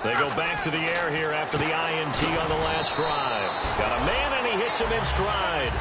They go back to the air here after the INT on the last drive. Got a man, and he hits him in stride.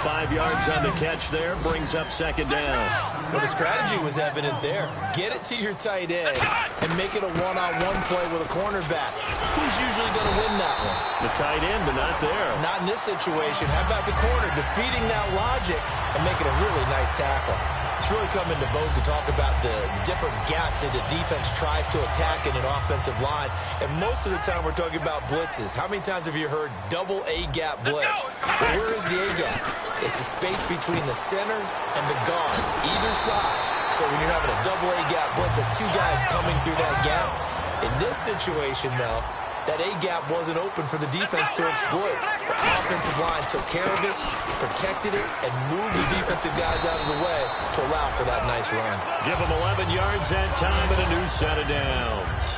5 yards on the catch there, brings up second down. Well, the strategy was evident there. Get it to your tight end and make it a one-on-one play with a cornerback. Who's usually going to win that one? The tight end, but not there. Not in this situation. How about the corner defeating that logic and making a really nice tackle? It's really come into vogue to talk about the different gaps that the defense tries to attack in an offensive line. And most of the time we're talking about blitzes. How many times have you heard double A-gap blitz? Well, where is the A-gap? It's the space between the center and the guards, either side. So when you're having a double A-gap blitz, that's two guys coming through that gap. In this situation, though, that A-gap wasn't open for the defense to exploit. The offensive line took care of it, protected it, and moved the defensive guys out of the way to allow for that nice run. Give them 11 yards that time and a new set of downs.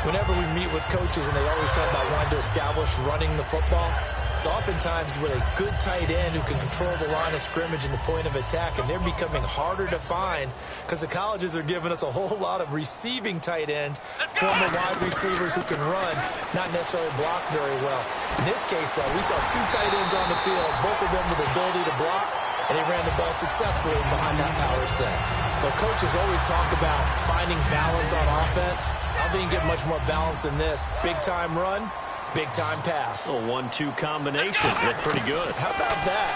Whenever we meet with coaches and they always talk about wanting to establish running the football, it's oftentimes with a good tight end who can control the line of scrimmage and the point of attack, and they're becoming harder to find because the colleges are giving us a whole lot of receiving tight ends, former wide receivers who can run, not necessarily block very well. In this case, though, we saw two tight ends on the field, both of them with the ability to block, and they ran the ball successfully behind that power set. Well, coaches always talk about finding balance on offense. I don't think you can get much more balance than this. Big-time run, big-time pass. A 1-2 combination. Looked pretty good. How about that?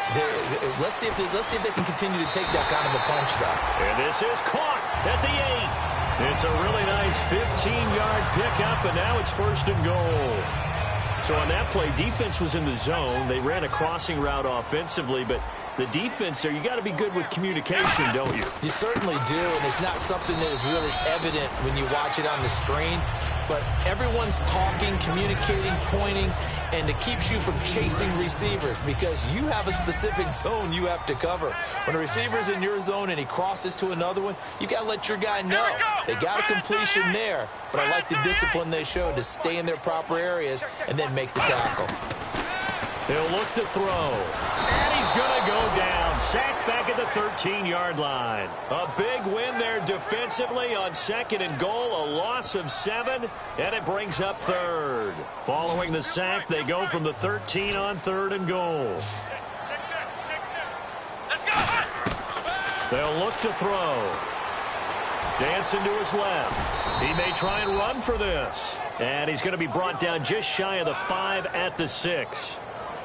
Let's see if they can continue to take that kind of a punch, though. And this is caught at the 8. It's a really nice 15-yard pickup, and now it's 1st and goal. So on that play, defense was in the zone. They ran a crossing route offensively, but the defense there, you got to be good with communication, don't you? You certainly do, and it's not something that is really evident when you watch it on the screen. But everyone's talking, communicating, pointing, and it keeps you from chasing receivers because you have a specific zone you have to cover. When a receiver's in your zone and he crosses to another one, you got to let your guy know. They got a completion there, but I like the discipline they showed to stay in their proper areas and then make the tackle. He'll look to throw. And he's going to go down. Sacked back at the 13-yard line. A big win there defensively on 2nd and goal. A loss of 7, and it brings up 3rd. Following the sack, they go from the 13 on 3rd and goal. They'll look to throw. Dancing to his left. He may try and run for this. And he's going to be brought down just shy of the 5 at the 6.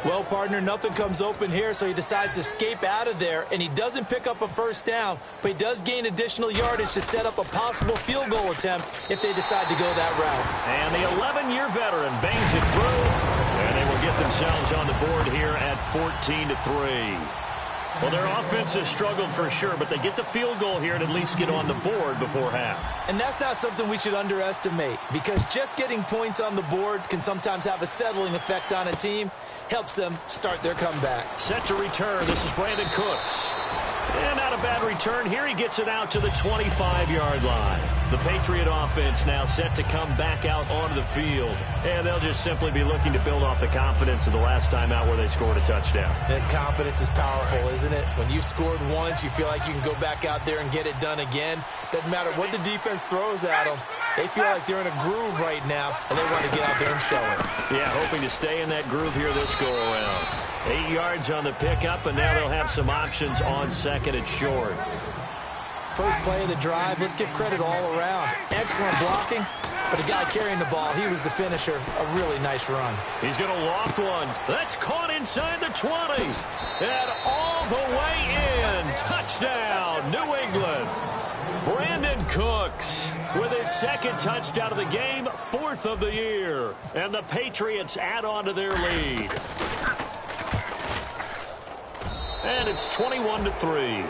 Well, partner, nothing comes open here, so he decides to escape out of there, and he doesn't pick up a 1st down, but he does gain additional yardage to set up a possible field goal attempt if they decide to go that route. And the 11-year veteran bangs it through, and they will get themselves on the board here at 14-3. Well, their offense has struggled for sure, but they get the field goal here and at least get on the board before half. And that's not something we should underestimate, because just getting points on the board can sometimes have a settling effect on a team. Helps them start their comeback. Set to return. This is Brandon Cooks. And not a bad return here. He gets it out to the 25-yard line. The Patriot offense now set to come back out onto the field. And they'll just simply be looking to build off the confidence of the last time out where they scored a touchdown. And confidence is powerful, isn't it? When you've scored once, you feel like you can go back out there and get it done again. Doesn't matter what the defense throws at them. They feel like they're in a groove right now, and they want to get out there and show it. Yeah, hoping to stay in that groove here this go-around. 8 yards on the pickup, and now they'll have some options on 2nd and short. First play of the drive, let's give credit all around. Excellent blocking, but the guy carrying the ball, he was the finisher. A really nice run. He's going to loft one. That's caught inside the 20. And all the way in. Touchdown, New England. Brandon Cooks with his 2nd touchdown of the game, 4th of the year. And the Patriots add on to their lead. And it's 21-3.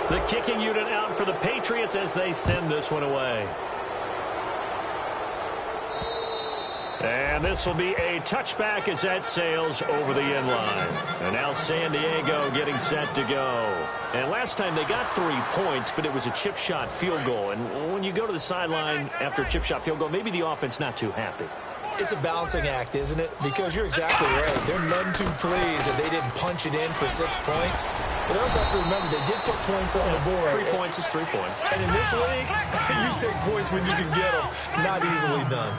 The kicking unit out for the Patriots as they send this one away. And this will be a touchback as that sails over the end line. And now San Diego getting set to go. And last time they got 3 points, but it was a chip shot field goal. And when you go to the sideline after a chip shot field goal, maybe the offense not too happy. It's a balancing act, isn't it? Because you're exactly right. They're none too pleased that they didn't punch it in for 6 points. But they also have to remember they did put points on the board. 3 points is 3 points. And in this league, you take points when you can get them. Not easily done.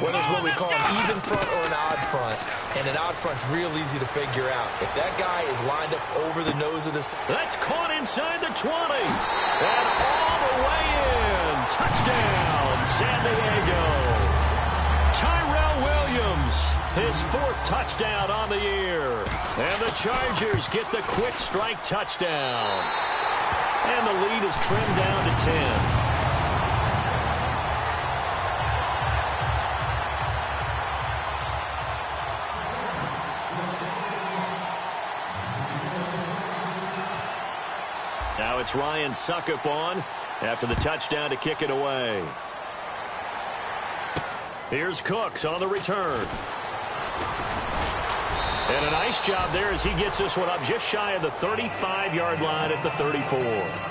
Whether it's what we call an even front or an odd front. And an odd front's real easy to figure out. If that guy is lined up over the nose of this... That's caught inside the 20. And all the way in. Touchdown, San Diego. Tyrell Williams, his 4th touchdown on the year. And the Chargers get the quick strike touchdown. And the lead is trimmed down to 10. Now it's Ryan Suckup on after the touchdown to kick it away. Here's Cooks on the return. And a nice job there as he gets this one up just shy of the 35-yard line at the 34.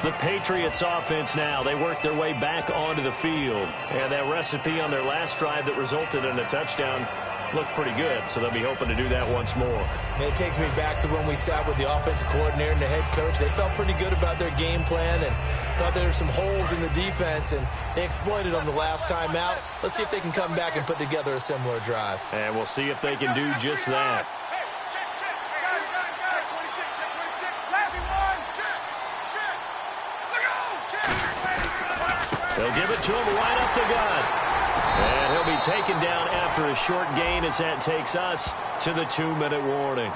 The Patriots offense now, they work their way back onto the field. And that recipe on their last drive that resulted in a touchdown looked pretty good, so they'll be hoping to do that once more. It takes me back to when we sat with the offensive coordinator and the head coach. They felt pretty good about their game plan and thought there were some holes in the defense, and they exploited them the last time out. Let's see if they can come back and put together a similar drive. And we'll see if they can do just that. They'll give it to him right up the gut. And he'll be taken down after a short gain as that takes us to the 2-minute warning.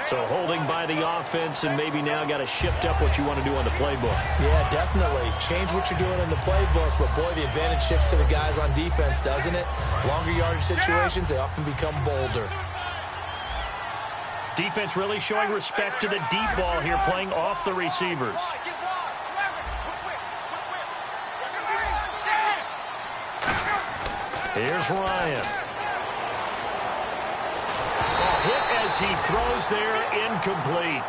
So holding by the offense, and maybe now got to shift up what you want to do on the playbook. Yeah, definitely. Change what you're doing in the playbook, but boy, the advantage shifts to the guys on defense, doesn't it? Longer yardage situations, they often become bolder. Defense really showing respect to the deep ball here, playing off the receivers. Here's Ryan. Hit as he throws there, incomplete.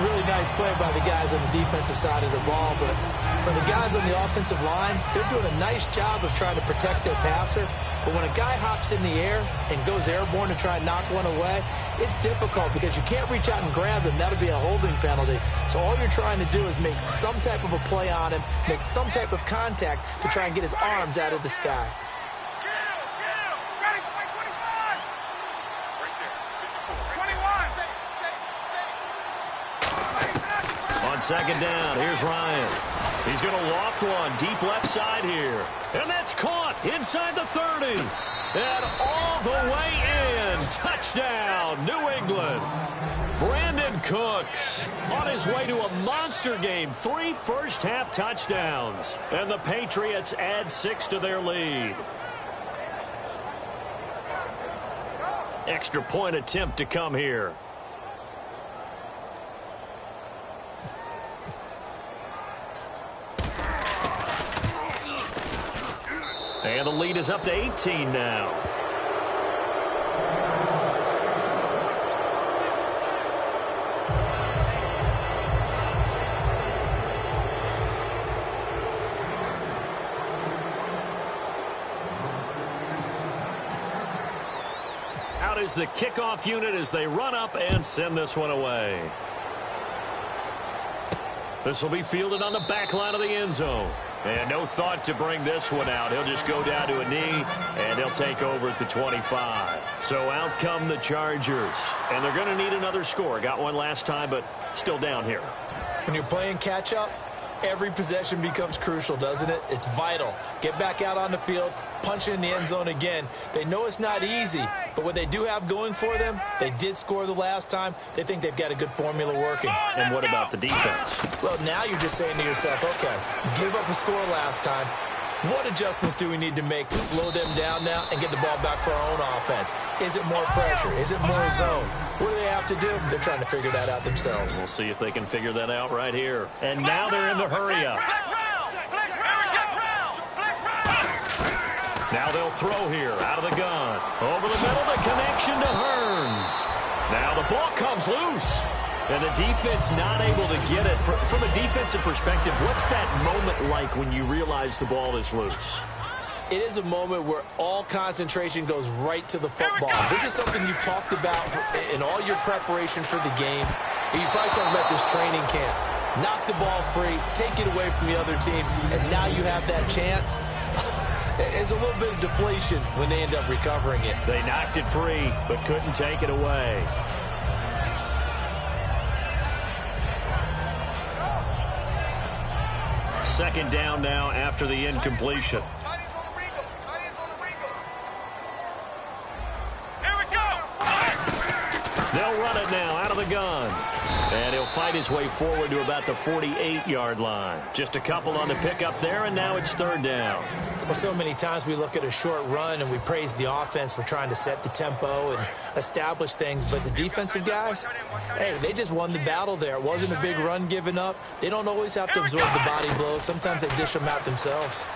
Really nice play by the guys on the defensive side of the ball, but for the guys on the offensive line, they're doing a nice job of trying to protect their passer. But when a guy hops in the air and goes airborne to try and knock one away, it's difficult because you can't reach out and grab him. That'll be a holding penalty. So all you're trying to do is make some type of a play on him, make some type of contact to try and get his arms out of the sky. On second down, here's Ryan. He's going to loft one deep left side here. And that's caught inside the 30. And all the way in. Touchdown, New England. Brandon Cooks on his way to a monster game. 3 first-half touchdowns. And the Patriots add 6 to their lead. Extra point attempt to come here. And the lead is up to 18 now. Out is the kickoff unit as they run up and send this one away. This will be fielded on the back line of the end zone. And no thought to bring this one out. He'll just go down to a knee, and he'll take over at the 25. So out come the Chargers. And they're going to need another score. Got one last time, but still down here. When you're playing catch-up, every possession becomes crucial, doesn't it? It's vital. Get back out on the field, punch it in the end zone again. They know it's not easy, but what they do have going for them, they did score the last time. They think they've got a good formula working. And what about the defense? Well, now you're just saying to yourself, okay, give up a score last time. What adjustments do we need to make to slow them down now and get the ball back for our own offense? Is it more pressure? Is it more zone? What do they have to do? They're trying to figure that out themselves. We'll see if they can figure that out right here. And now they're in the hurry-up. Now they'll throw here out of the gun. Over the middle, the connection to Hearns. Now the ball comes loose. And the defense not able to get it. From a defensive perspective, what's that moment like when you realize the ball is loose? it is a moment where all concentration goes right to the football. This is something you've talked about in all your preparation for the game. And you probably talked about this training camp. Knock the ball free, take it away from the other team, and now you have that chance. It's a little bit of deflation when they end up recovering it. They knocked it free, but couldn't take it away. Second down now after the incompletion. They'll run it now out of the gun. And he'll fight his way forward to about the 48-yard line. Just a couple on the pickup there, and now it's third down. Well, so many times we look at a short run and we praise the offense for trying to set the tempo and establish things. But the defensive guys, hey, they just won the battle there. It wasn't a big run given up. They don't always have to absorb the body blows. Sometimes they dish them out themselves.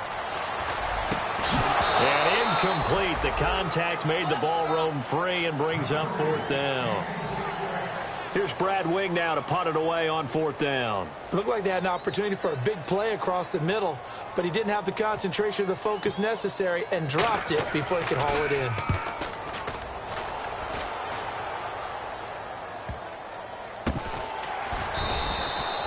And incomplete. The contact made the ball roam free and brings up fourth down. Here's Brad Wing now to punt it away on fourth down. Looked like they had an opportunity for a big play across the middle, but he didn't have the concentration or the focus necessary and dropped it before he could haul it in.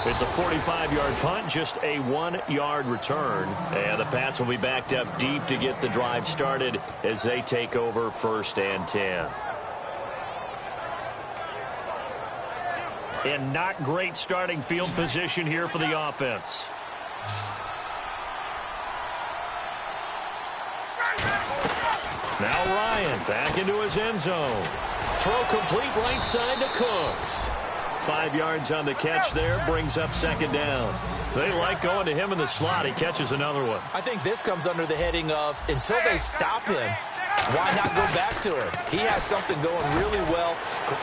It's a 45-yard punt, just a 1-yard return. And the Pats will be backed up deep to get the drive started as they take over first and 10. And not great starting field position here for the offense. Now Ryan back into his end zone. Throw complete right side to Cooks. 5 yards on the catch there, brings up second down. They like going to him in the slot. He catches another one. I think this comes under the heading of until they stop him, why not go back to him? He has something going really well.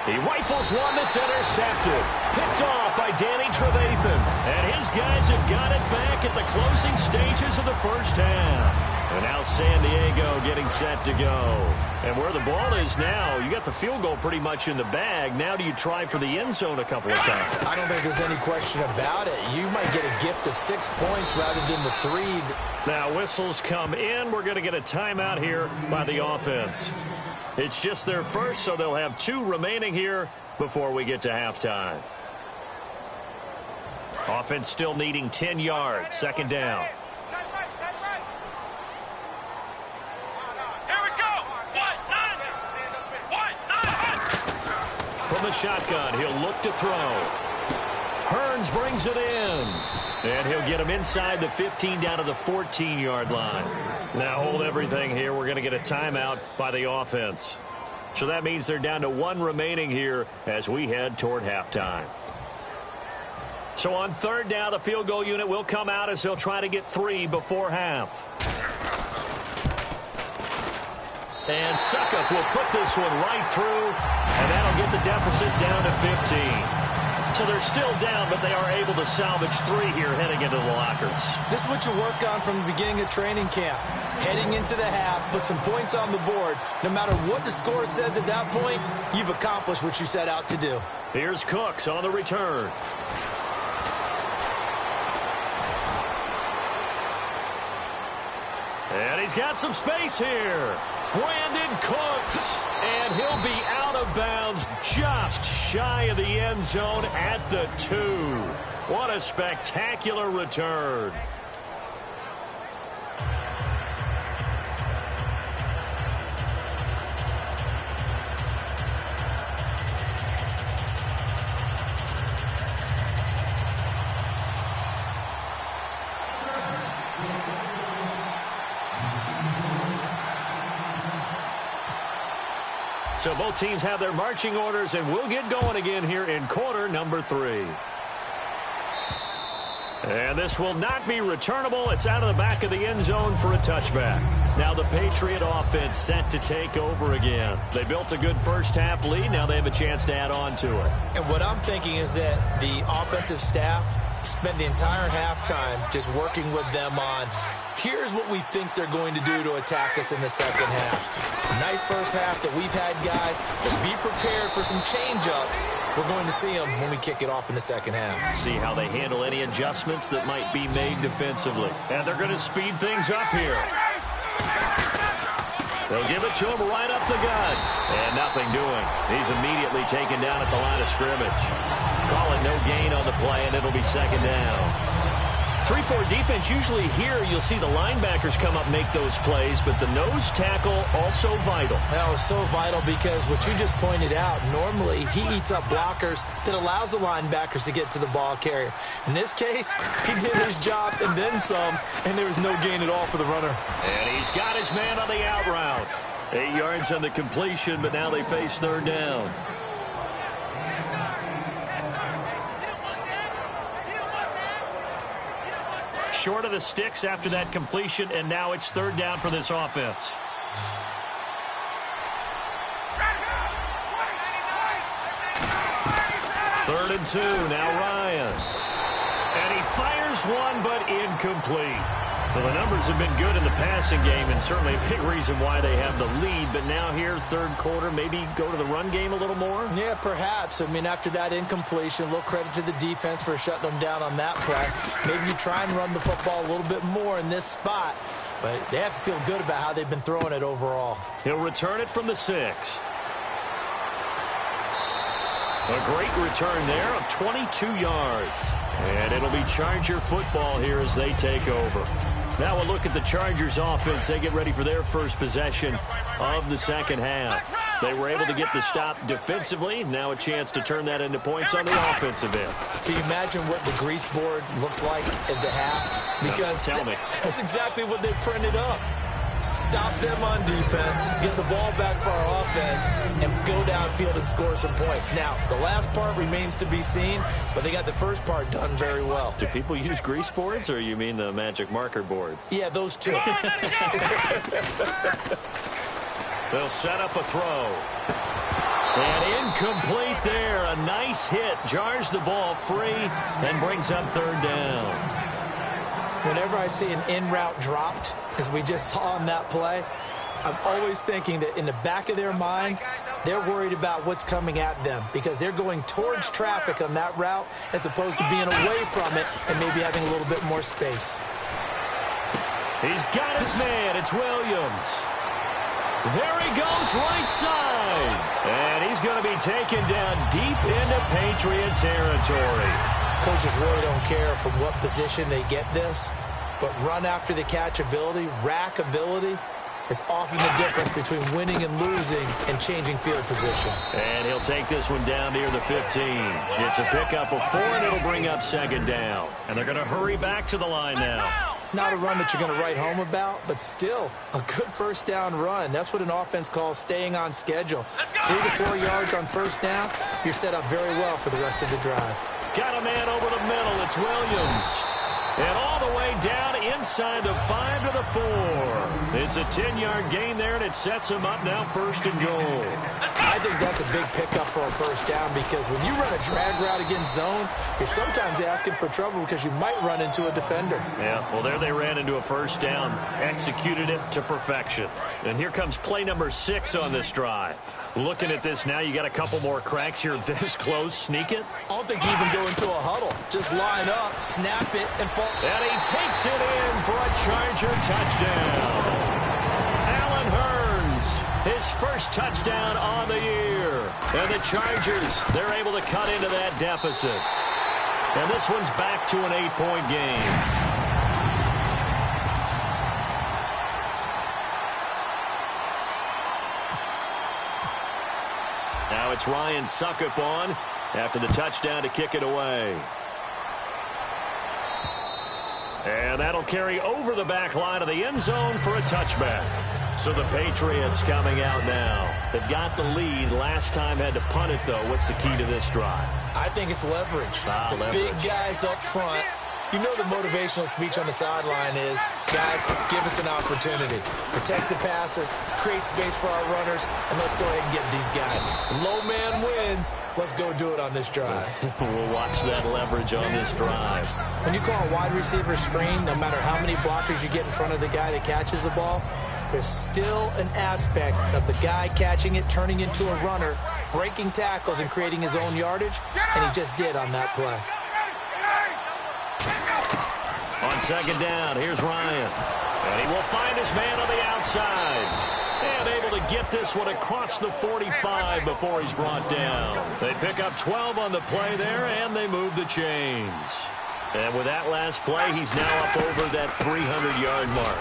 He rifles one that's intercepted. Picked off by Danny Trevathan. And his guys have got it back at the closing stages of the first half. And now San Diego getting set to go. And where the ball is now, you got the field goal pretty much in the bag. Now do you try for the end zone a couple of times? I don't think there's any question about it. You might get a gift of 6 points rather than the 3. Now whistles come in. We're going to get a timeout here by the offense. It's just their first, so they'll have 2 remaining here before we get to halftime. Offense still needing 10 yards. Second down. From the shotgun, he'll look to throw. Hearns brings it in. And he'll get him inside the 15 down to the 14-yard line. Now hold everything here. We're going to get a timeout by the offense. So that means they're down to 1 remaining here as we head toward halftime. So on third down, the field goal unit will come out as they'll try to get 3 before half. And Suckup will put this one right through, and that'll get the deficit down to 15. So they're still down, but they are able to salvage 3 here heading into the lockers. This is what you work on from the beginning of training camp. Heading into the half, put some points on the board. No matter what the score says at that point, you've accomplished what you set out to do. Here's Cooks on the return. And he's got some space here. Brandon Cooks. And he'll be out of bounds just shy of the end zone at the 2. What a spectacular return. So both teams have their marching orders, and we'll get going again here in quarter number 3. And this will not be returnable. It's out of the back of the end zone for a touchback. Now the Patriot offense set to take over again. They built a good first half lead. Now they have a chance to add on to it. And what I'm thinking is that the offensive staff spent the entire halftime just working with them on, here's what we think they're going to do to attack us in the second half. Nice first half that we've had, guys, but be prepared for some change-ups. We're going to see them when we kick it off in the second half. See how they handle any adjustments that might be made defensively. And they're going to speed things up here. They'll give it to him right up the gut. And nothing doing. He's immediately taken down at the line of scrimmage. Call it no gain on the play, and it'll be second down. 3-4 defense, usually here you'll see the linebackers come up make those plays, but the nose tackle also vital. That was so vital because what you just pointed out, normally he eats up blockers that allows the linebackers to get to the ball carrier. In this case, he did his job and then some, and there was no gain at all for the runner. And he's got his man on the out route. 8 yards on the completion, but now they face third down. Short of the sticks after that completion, and now it's third down for this offense. Third and 2, now Ryan. And he fires one, but incomplete. Well, the numbers have been good in the passing game, and certainly a big reason why they have the lead. But now here, third quarter, maybe go to the run game a little more? Yeah, perhaps. I mean, after that incompletion, a little credit to the defense for shutting them down on that play. Maybe you try and run the football a little bit more in this spot, but they have to feel good about how they've been throwing it overall. He'll return it from the 6. A great return there of 22 yards. And it'll be Charger football here as they take over. Now we'll look at the Chargers offense. They get ready for their first possession of the second half. They were able to get the stop defensively. Now a chance to turn that into points on the offensive end. Can you imagine what the grease board looks like at the half? Because tell me. That's exactly what they printed up. Stop them on defense, get the ball back for our offense, and go downfield and score some points. Now, the last part remains to be seen, but they got the first part done very well. Do people use grease boards, or you mean the magic marker boards? Yeah, those two. They'll set up a throw. And incomplete there. A nice hit. Jars the ball free and brings up third down. Whenever I see an in-route dropped, as we just saw on that play, I'm always thinking that in the back of their mind, they're worried about what's coming at them because they're going towards traffic on that route as opposed to being away from it and maybe having a little bit more space. He's got his man. It's Williams. There he goes, right side. And he's going to be taken down deep into Patriot territory. Coaches really don't care from what position they get this, but run after the catch ability, rack ability, is often the difference between winning and losing and changing field position. And he'll take this one down near the 15. It's a pickup of 4, and it'll bring up second down. And they're going to hurry back to the line now. Not a run that you're going to write home about, but still a good first down run. That's what an offense calls staying on schedule. 3 to 4 yards on first down, you're set up very well for the rest of the drive. Got a man over the middle. It's Williams. And all the way down inside the 5 to the 4. It's a 10-yard gain there, and it sets him up now first and goal. I think that's a big pickup for a first down because when you run a drag route against zone, you're sometimes asking for trouble because you might run into a defender. Yeah, well, there they ran into a first down, executed it to perfection. And here comes play number 6 on this drive. Looking at this now, you got a couple more cracks here this close. Sneak it. I don't think you even go into a huddle. Just line up, snap it, and fall. And he takes it in for a Charger touchdown. Allen Hurns, his first touchdown on the year. And the Chargers, they're able to cut into that deficit. And this one's back to an 8-point game. Now it's Ryan Suckup on after the touchdown to kick it away. And that'll carry over the back line of the end zone for a touchback. So the Patriots coming out now. They've got the lead. Last time had to punt it, though. What's the key to this drive? I think it's leverage. Leverage. Big guys up front. You know the motivational speech on the sideline is, guys, give us an opportunity. Protect the passer, create space for our runners, and let's go ahead and get these guys. Low man wins. Let's go do it on this drive. We'll watch that leverage on this drive. When you call a wide receiver screen, no matter how many blockers you get in front of the guy that catches the ball, there's still an aspect of the guy catching it, turning into a runner, breaking tackles and creating his own yardage, and he just did on that play. On second down, here's Ryan. And he will find his man on the outside. And able to get this one across the 45 before he's brought down. They pick up 12 on the play there, and they move the chains. And with that last play, he's now up over that 300-yard mark.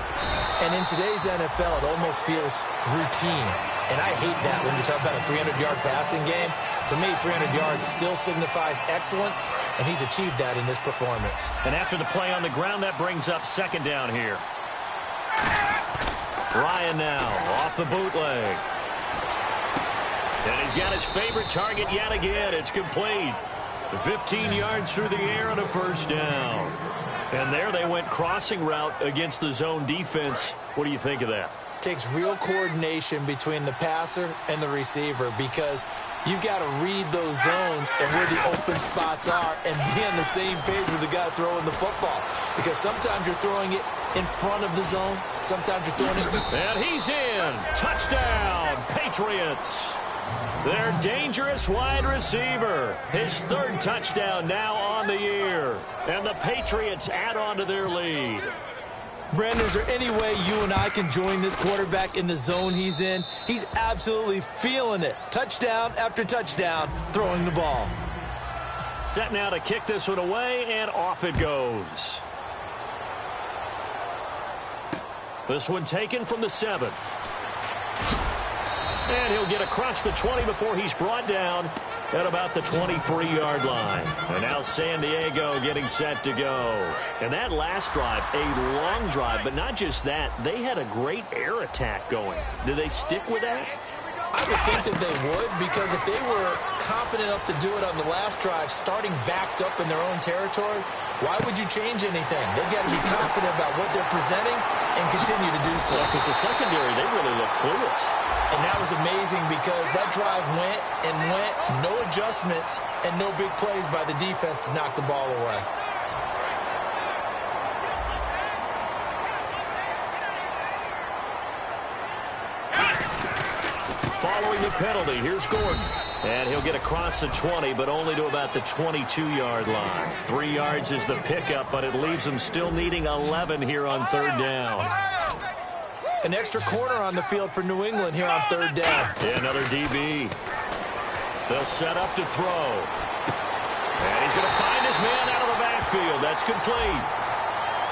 And in today's NFL, it almost feels routine. And I hate that when you talk about a 300-yard passing game. To me, 300 yards still signifies excellence, and he's achieved that in this performance. And after the play on the ground, that brings up second down here. Ryan now off the bootleg. And he's got his favorite target yet again. It's complete. 15 yards through the air and a first down. And there they went crossing route against the zone defense. What do you think of that? Takes real coordination between the passer and the receiver because you've got to read those zones and where the open spots are and be on the same page with the guy throwing the football. Because sometimes you're throwing it in front of the zone. Sometimes you're throwing it. And he's in. Touchdown, Patriots. Their dangerous wide receiver. His third touchdown now on the year. And the Patriots add on to their lead. Brandon, is there any way you and I can join this quarterback in the zone he's in? He's absolutely feeling it. Touchdown after touchdown, throwing the ball. Set now to kick this one away, and off it goes. This one taken from the 7. And he'll get across the 20 before he's brought down at about the 23-yard line. And now San Diego getting set to go. And that last drive, a long drive, but not just that. They had a great air attack going. Do they stick with that? I would think that they would, because if they were confident enough to do it on the last drive, starting backed up in their own territory, why would you change anything? They've got to be confident about what they're presenting and continue to do so. Because the secondary, they really look clueless. And that was amazing because that drive went and went, no adjustments, and no big plays by the defense to knock the ball away. Following the penalty, here's Gordon. And he'll get across the 20, but only to about the 22-yard line. 3 yards is the pickup, but it leaves them still needing 11 here on third down. An extra corner on the field for New England here on third down. Yeah, another DB. They'll set up to throw. And he's going to find his man out of the backfield. That's complete.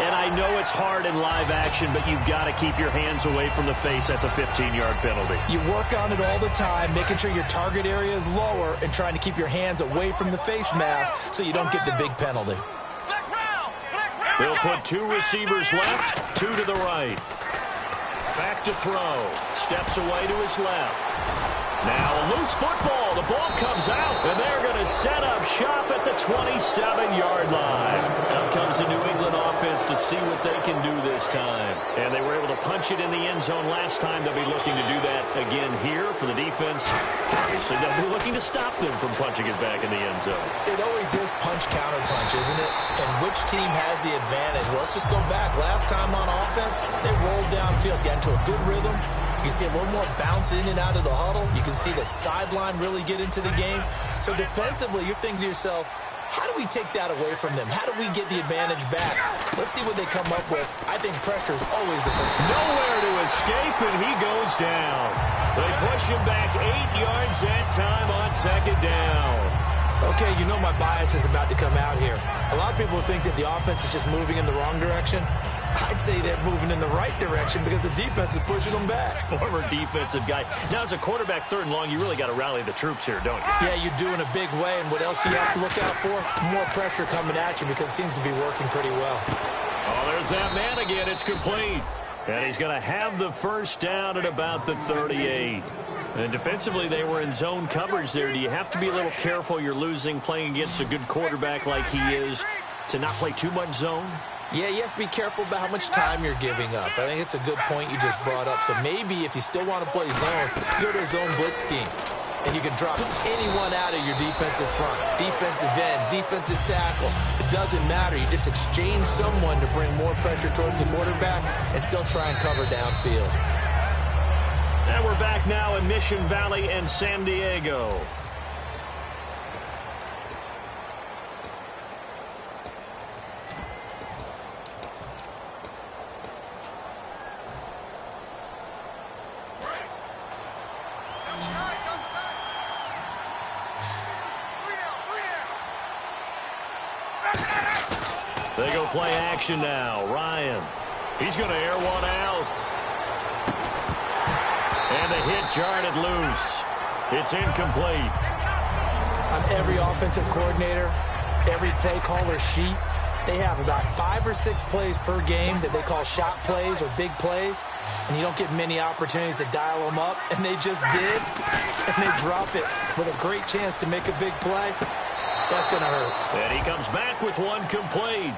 And I know it's hard in live action, but you've got to keep your hands away from the face. That's a 15-yard penalty. You work on it all the time, making sure your target area is lower and trying to keep your hands away from the face mask so you don't get the big penalty. They'll put 2 receivers left, 2 to the right. Back to throw. Steps away to his left. Now a loose football. The ball comes out, and they're going to set up shop at the 27-yard line. Out comes the New England offense to see what they can do this time. And they were able to punch it in the end zone last time. They'll be looking to do that again here for the defense. Obviously, they'll be looking to stop them from punching it back in the end zone. It always is punch-counter-punch, isn't it? And which team has the advantage? Well, let's just go back. Last time on offense, they rolled downfield, got into a good rhythm. You can see a little more bounce in and out of the huddle. You can see the sideline really get into the game. So defensively, you're thinking to yourself, how do we take that away from them? How do we get the advantage back? Let's see what they come up with. I think pressure is always the first. Nowhere to escape, and he goes down. They push him back 8 yards that time on second down. Okay, you know my bias is about to come out here. A lot of people think that the offense is just moving in the wrong direction. I'd say they're moving in the right direction because the defense is pushing them back. Former defensive guy. Now, as a quarterback, third and long, you really got to rally the troops here, don't you? Yeah, you do in a big way. And what else do you have to look out for? More pressure coming at you because it seems to be working pretty well. Oh, there's that man again. It's complete. And he's going to have the first down at about the 38. And defensively, they were in zone coverage there. Do you have to be a little careful? You're losing playing against a good quarterback like he is to not play too much zone? Yeah, you have to be careful about how much time you're giving up. I think it's a good point you just brought up. So maybe if you still want to play zone, go to a zone blitz scheme. And you can drop anyone out of your defensive front. Defensive end, defensive tackle. It doesn't matter. You just exchange someone to bring more pressure towards the quarterback and still try and cover downfield. And we're back now in Mission Valley and San Diego. They go play action now. Ryan. He's going to air one out. And the hit jarred it loose. It's incomplete. On every offensive coordinator, every play caller sheet, they have about 5 or 6 plays per game that they call shot plays or big plays, and you don't get many opportunities to dial them up, and they just did, and they drop it with a great chance to make a big play. That's going to hurt. And he comes back with one complete.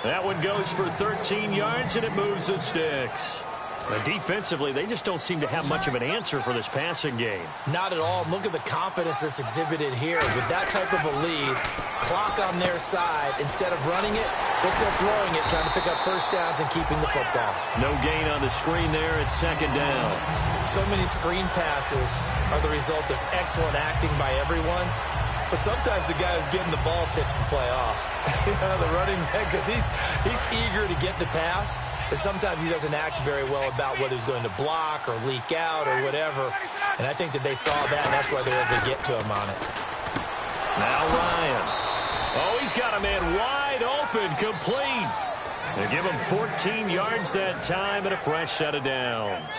That one goes for 13 yards, and it moves the sticks. Now, defensively, they just don't seem to have much of an answer for this passing game. Not at all. Look at the confidence that's exhibited here. With that type of a lead, clock on their side, instead of running it, they're still throwing it, trying to pick up first downs and keeping the football. No gain on the screen there. It's second down. So many screen passes are the result of excellent acting by everyone. But sometimes the guy who's getting the ball tips the play off. The running back, because he's eager to get the pass. And sometimes he doesn't act very well about whether he's going to block or leak out or whatever. And I think that they saw that, and that's why they were able to get to him on it. Now Ryan. Oh, he's got a man wide open, complete. They give him 14 yards that time and a fresh set of downs.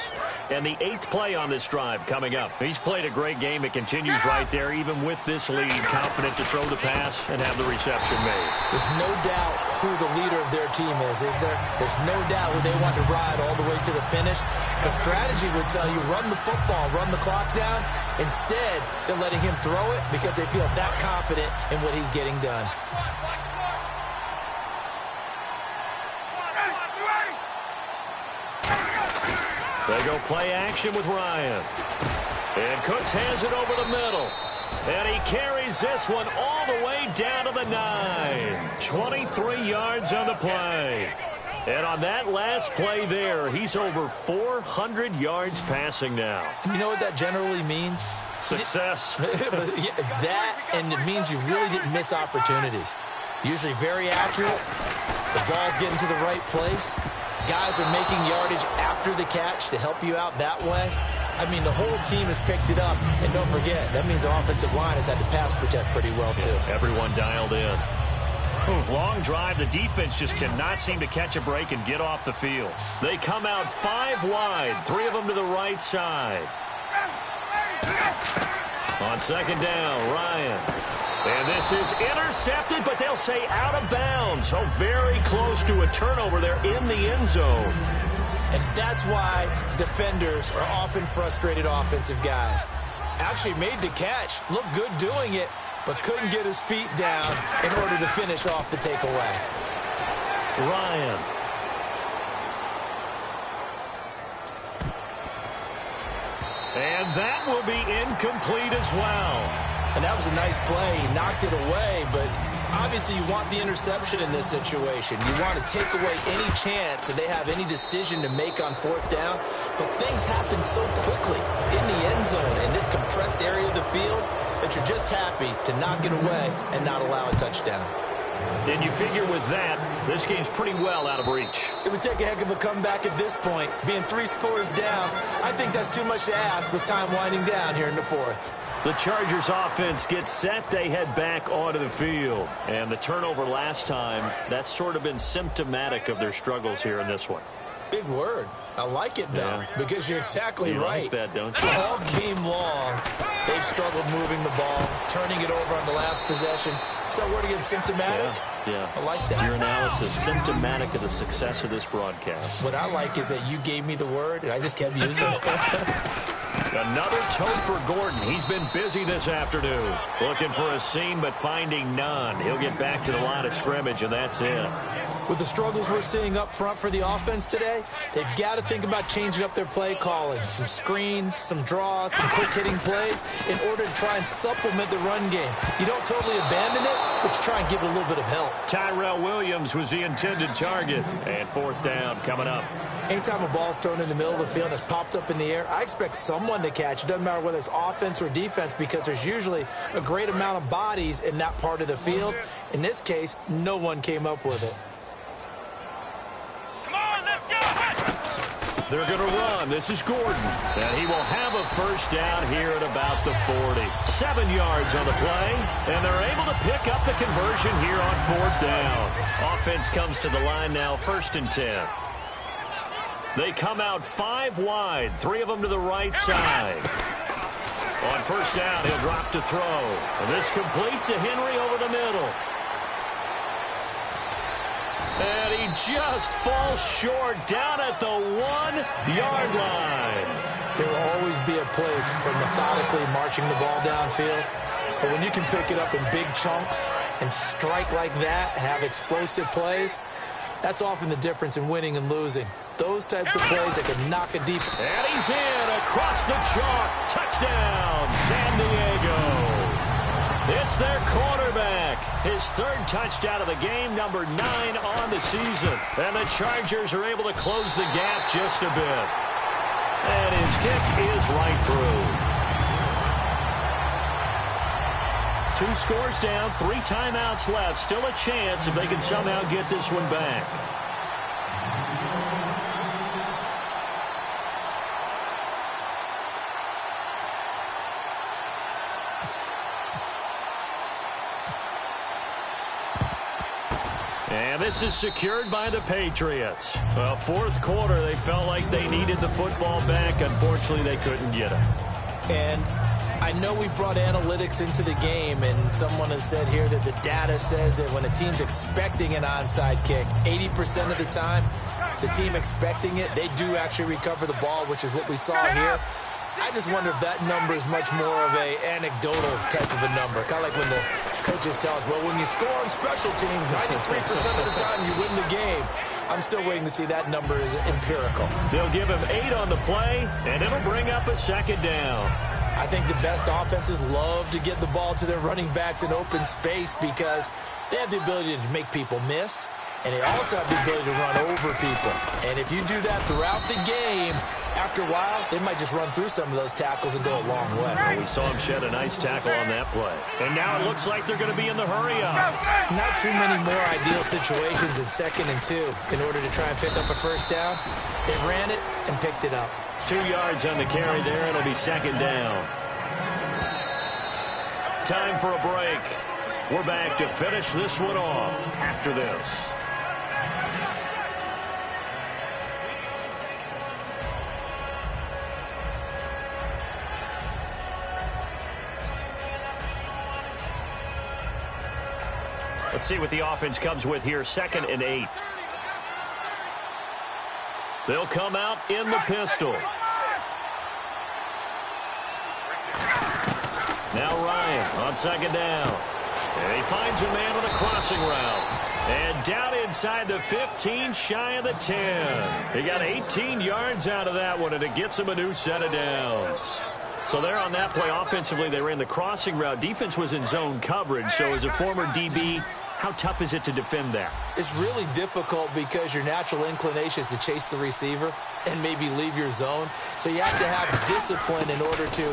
And the 8th play on this drive coming up. He's played a great game. It continues right there, even with this lead. Confident to throw the pass and have the reception made. There's no doubt who the leader of their team is there? There's no doubt who they want to ride all the way to the finish. The strategy would tell you, run the football, run the clock down. Instead, they're letting him throw it because they feel that confident in what he's getting done. They go play action with Ryan. And Cooks has it over the middle. And he carries this one all the way down to the 9. 23 yards on the play. And on that last play there, he's over 400 yards passing now. You know what that generally means? Success. That, and it means you really didn't miss opportunities. Usually very accurate. The ball's getting to the right place. Guys are making yardage after the catch to help you out that way. I mean, the whole team has picked it up. And don't forget, that means the offensive line has had to pass protect pretty well, too. Yeah, everyone dialed in. Long drive. The defense just cannot seem to catch a break and get off the field. They come out 5 wide, 3 of them to the right side. On second down, Ryan. And this is intercepted, but they'll say out of bounds. So very close to a turnover there in the end zone. And that's why defenders are often frustrated offensive guys. Actually made the catch, looked good doing it, but couldn't get his feet down in order to finish off the takeaway. Ryan. And that will be incomplete as well. And that was a nice play. He knocked it away, but obviously you want the interception in this situation. You want to take away any chance that they have any decision to make on 4th down. But things happen so quickly in the end zone in this compressed area of the field that you're just happy to knock it away and not allow a touchdown. And you figure with that, this game's pretty well out of reach. It would take a heck of a comeback at this point. Being 3 scores down, I think that's too much to ask with time winding down here in the 4th. The Chargers offense gets set. They head back onto the field. And the turnover last time, that's sort of been symptomatic of their struggles here in this one. Big word. I like it, though, because you're exactly right. Like that, don't you? All game long, they've struggled moving the ball, turning it over on the last possession. Is that word again, symptomatic? Yeah. I like that. Your analysis, symptomatic of the success of this broadcast. What I like is that you gave me the word, and I just kept using it. Another tote for Gordon. He's been busy this afternoon. Looking for a seam, but finding none. He'll get back to the line of scrimmage, and that's it. With the struggles we're seeing up front for the offense today, they've got to think about changing up their play calling. Some screens, some draws, some quick-hitting plays in order to try and supplement the run game. You don't totally abandon it, but you try and give it a little bit of help. Tyrell Williams was the intended target. And 4th down coming up. Anytime a ball's thrown in the middle of the field and it's popped up in the air, I expect someone to catch. It doesn't matter whether it's offense or defense because there's usually a great amount of bodies in that part of the field. In this case, no one came up with it. They're going to run. This is Gordon. And he will have a first down here at about the 40. 7 yards on the play. And they're able to pick up the conversion here on 4th down. Offense comes to the line now, 1st and 10. They come out 5 wide. 3 of them to the right side. On 1st down, he'll drop to throw. And this complete to Henry over the middle. And he just falls short down at the 1-yard line. There will always be a place for methodically marching the ball downfield. But when you can pick it up in big chunks and strike like that, have explosive plays, that's often the difference in winning and losing. Those types of plays that can knock a deep. And he's in across the chalk. Touchdown, San Diego. It's their quarterback. His 3rd touchdown of the game, number 9 on the season. And the Chargers are able to close the gap just a bit. And his kick is right through. 2 scores down, 3 timeouts left. Still a chance if they can somehow get this one back. And this is secured by the Patriots. Well, 4th quarter, they felt like they needed the football back. Unfortunately, they couldn't get it. And I know we brought analytics into the game, and someone has said here that the data says that when a team's expecting an onside kick, 80% of the time, the team expecting it, they do actually recover the ball, which is what we saw here. I just wonder if that number is much more of a anecdotal type of a number. Kind of like when the coaches tell us, well, when you score on special teams, 93% of the time you win the game. I'm still waiting to see that number is empirical. They'll give him 8 on the play, and it'll bring up a 2nd down. I think the best offenses love to get the ball to their running backs in open space because they have the ability to make people miss, and they also have the ability to run over people. And if you do that throughout the game, after a while, they might just run through some of those tackles and go a long way. Well, we saw him shed a nice tackle on that play. And now it looks like they're going to be in the hurry-up. Not too many more ideal situations in 2nd and 2 in order to try and pick up a first down. They ran it and picked it up. 2 yards on the carry there. It'll be 2nd down. Time for a break. We're back to finish this one off after this. Let's see what the offense comes with here. 2nd and 8. They'll come out in the pistol. Now Ryan on 2nd down. And he finds a man on a crossing route. And down inside the 15, shy of the 10. He got 18 yards out of that one, and it gets him a new set of downs. So there on that play, offensively, they ran the crossing route. Defense was in zone coverage. So as a former DB, how tough is it to defend that? It's really difficult because your natural inclination is to chase the receiver and maybe leave your zone. So you have to have discipline in order to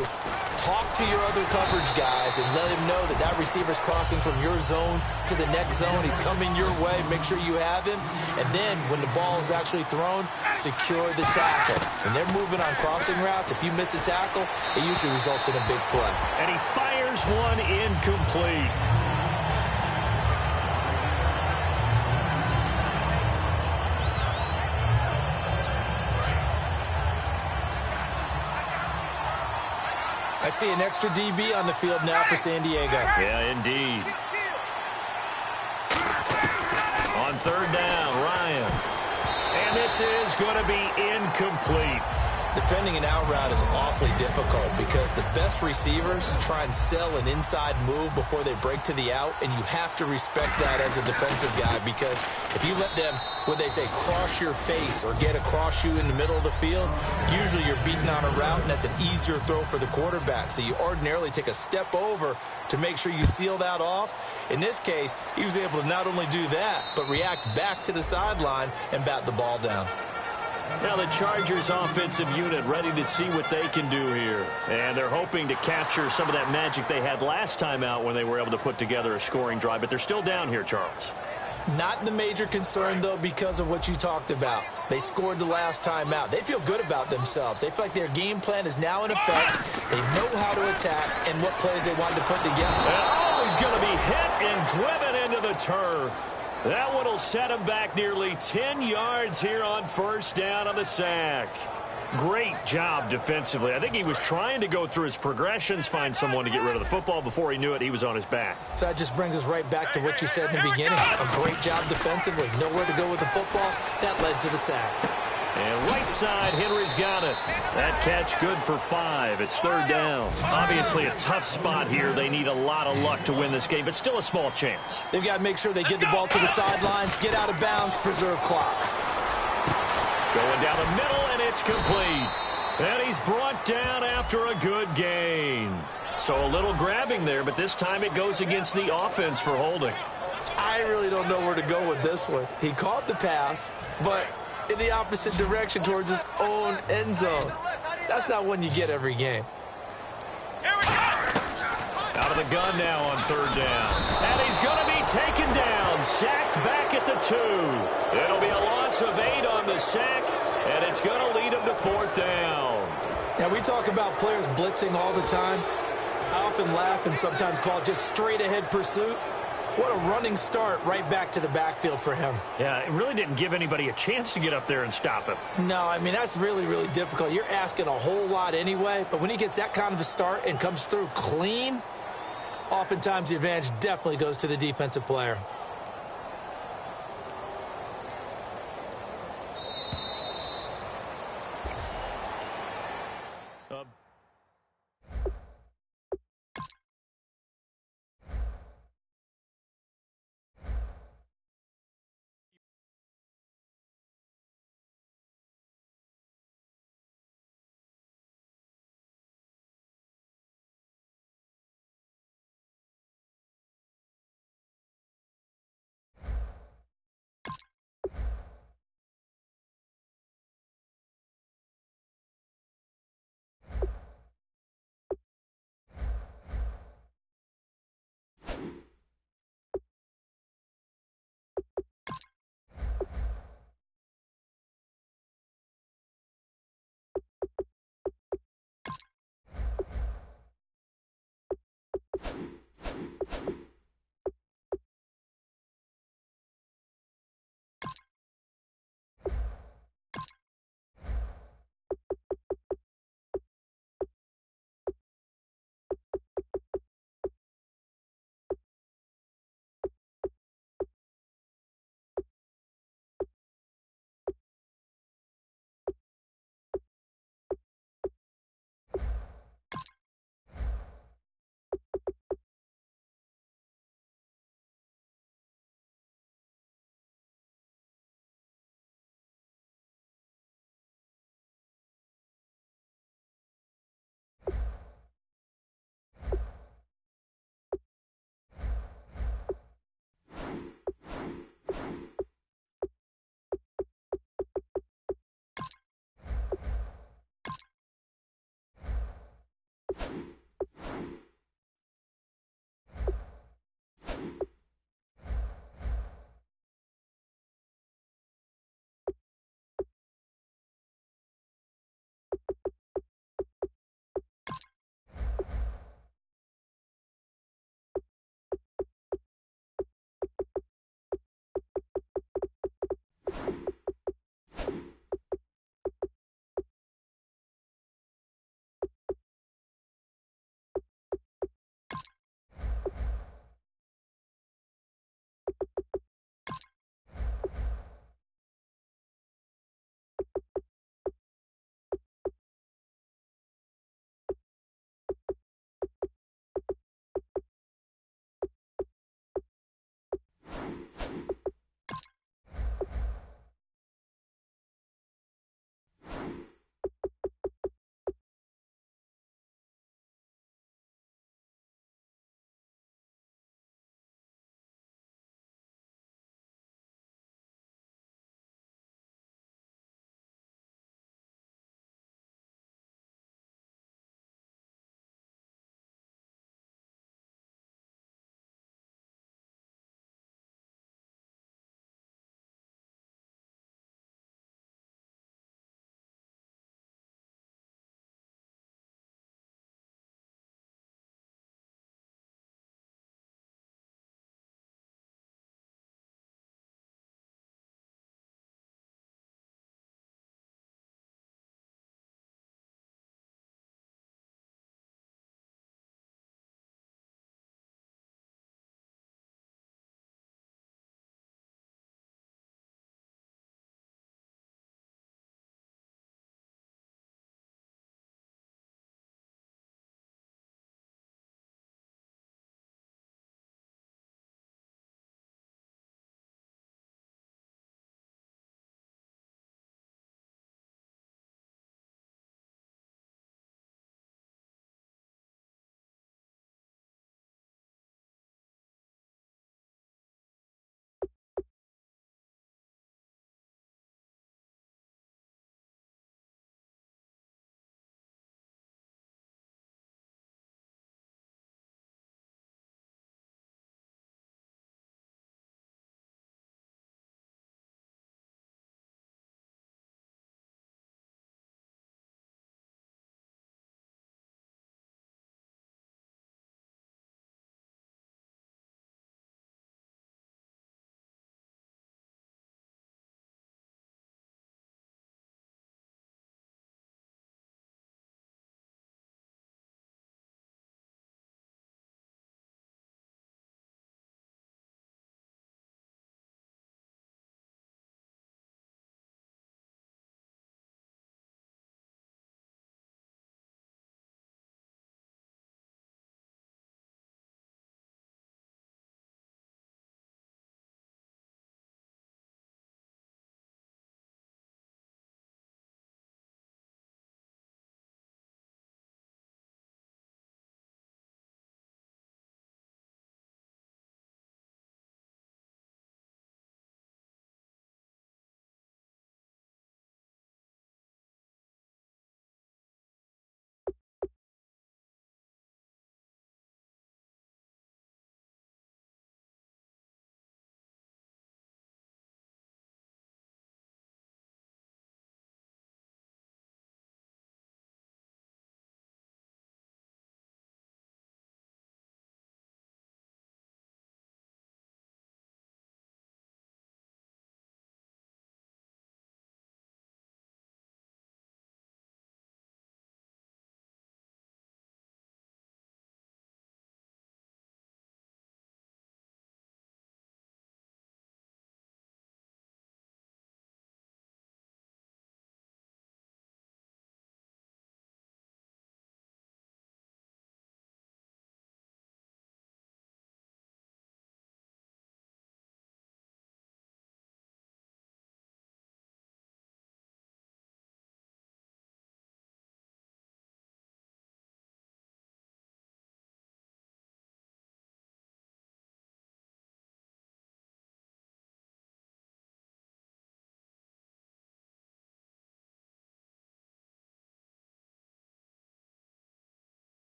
talk to your other coverage guys and let him know that that receiver's crossing from your zone to the next zone. He's coming your way. Make sure you have him. And then when the ball is actually thrown, secure the tackle. When they're moving on crossing routes, if you miss a tackle, it usually results in a big play. And he fires one incomplete. I see an extra DB on the field now for San Diego. Yeah, indeed. On 3rd down, Ryan. And this is going to be incomplete. Defending an out route is awfully difficult because the best receivers try and sell an inside move before they break to the out, and you have to respect that as a defensive guy because if you let them, what they say, cross your face or get across you in the middle of the field, usually you're beating on a route, and that's an easier throw for the quarterback. So you ordinarily take a step over to make sure you seal that off. In this case, he was able to not only do that, but react back to the sideline and bat the ball down. Now the Chargers offensive unit ready to see what they can do here. And they're hoping to capture some of that magic they had last time out when they were able to put together a scoring drive. But they're still down here, Charles. Not the major concern, though, because of what you talked about. They scored the last time out. They feel good about themselves. They feel like their game plan is now in effect. They know how to attack and what plays they wanted to put together. Oh, he's going to be hit and driven into the turf. That one will set him back nearly 10 yards here on first down on the sack. Great job defensively. I think he was trying to go through his progressions, find someone to get rid of the football. Before he knew it, he was on his back. So that just brings us right back to what you said in the beginning. A great job defensively. Nowhere to go with the football. That led to the sack. And right side, Henry's got it. That catch good for 5. It's third down. Obviously a tough spot here. They need a lot of luck to win this game, but still a small chance. They've got to make sure they get the ball to the sidelines, get out of bounds, preserve clock. Going down the middle, and it's complete. And he's brought down after a good gain. So a little grabbing there, but this time it goes against the offense for holding. I really don't know where to go with this one. He caught the pass, but in the opposite direction towards his own end zone. That's not one you get every game. Out of the gun now on third down. And he's going to be taken down. Sacked back at the 2. It'll be a loss of 8 on the sack, and it's going to lead him to fourth down. Now, we talk about players blitzing all the time. I often laugh and sometimes call it just straight-ahead pursuit. What a running start right back to the backfield for him. Yeah, it really didn't give anybody a chance to get up there and stop him. No, I mean, that's really, really difficult. You're asking a whole lot anyway, but when he gets that kind of a start and comes through clean, oftentimes the advantage definitely goes to the defensive player.